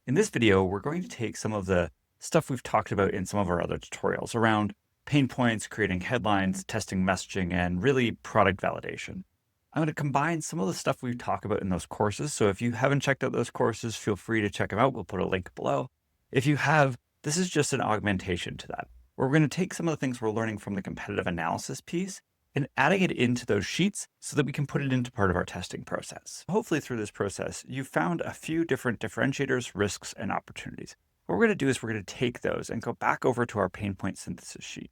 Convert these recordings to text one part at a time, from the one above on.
In this video, we're going to take some of the stuff we've talked about in some of our other tutorials around pain points, creating headlines, testing messaging, and really product validation. I'm going to combine some of the stuff we've talked about in those courses. So if you haven't checked out those courses, feel free to check them out. We'll put a link below. If you have, this is just an augmentation to that. We're going to take some of the things we're learning from the competitive analysis piece and adding it into those sheets so that we can put it into part of our testing process. Hopefully through this process, you've found a few different differentiators, risks, and opportunities. What we're going to do is we're going to take those and go back over to our pain point synthesis sheet.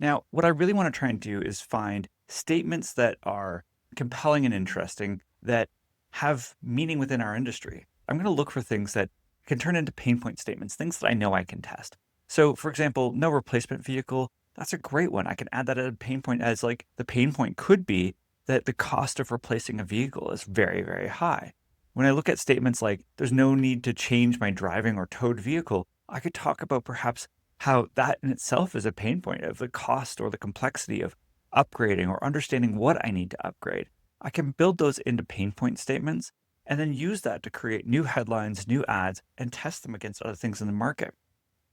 Now, what I really want to try and do is find statements that are compelling and interesting that have meaning within our industry. I'm going to look for things that can turn into pain point statements, things that I know I can test. So for example, no replacement vehicle, that's a great one. I can add that as a pain point as like the pain point could be that the cost of replacing a vehicle is very, very high. When I look at statements like there's no need to change my driving or towed vehicle, I could talk about perhaps how that in itself is a pain point of the cost or the complexity of upgrading or understanding what I need to upgrade. I can build those into pain point statements and then use that to create new headlines, new ads, and test them against other things in the market.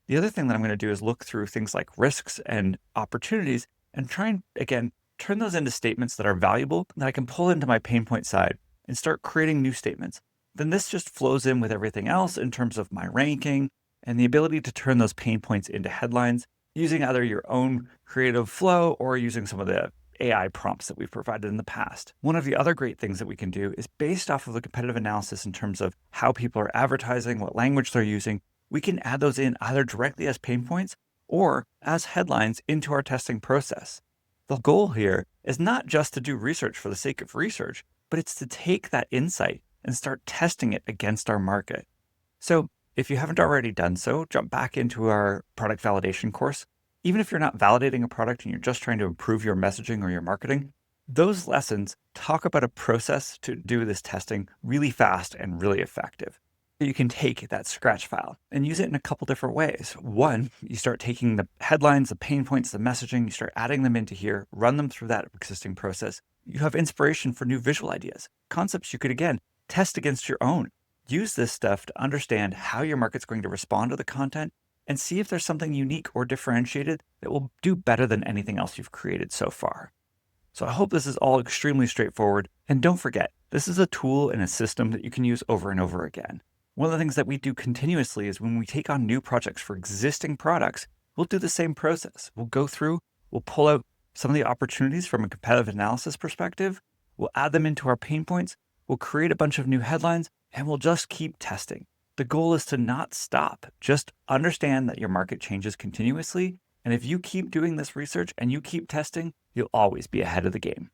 The other thing that I'm going to do is look through things like risks and opportunities and try and, again, turn those into statements that are valuable that I can pull into my pain point side and start creating new statements. Then this just flows in with everything else in terms of my ranking and the ability to turn those pain points into headlines using either your own creative flow or using some of the AI prompts that we've provided in the past. One of the other great things that we can do is based off of the competitive analysis in terms of how people are advertising, what language they're using, we can add those in either directly as pain points or as headlines into our testing process. The goal here is not just to do research for the sake of research, but it's to take that insight and start testing it against our market. So if you haven't already done so, jump back into our product validation course. Even if you're not validating a product and you're just trying to improve your messaging or your marketing, those lessons talk about a process to do this testing really fast and really effective. You can take that scratch file and use it in a couple different ways. One, you start taking the headlines, the pain points, the messaging, you start adding them into here, run them through that existing process. You have inspiration for new visual ideas, concepts you could, again, test against your own. Use this stuff to understand how your market's going to respond to the content and see if there's something unique or differentiated that will do better than anything else you've created so far. So I hope this is all extremely straightforward. And don't forget, this is a tool and a system that you can use over and over again. One of the things that we do continuously is when we take on new projects for existing products, we'll do the same process. We'll go through, we'll pull out some of the opportunities from a competitive analysis perspective, we'll add them into our pain points, we'll create a bunch of new headlines, and we'll just keep testing. The goal is to not stop. Just understand that your market changes continuously. And if you keep doing this research and you keep testing, you'll always be ahead of the game.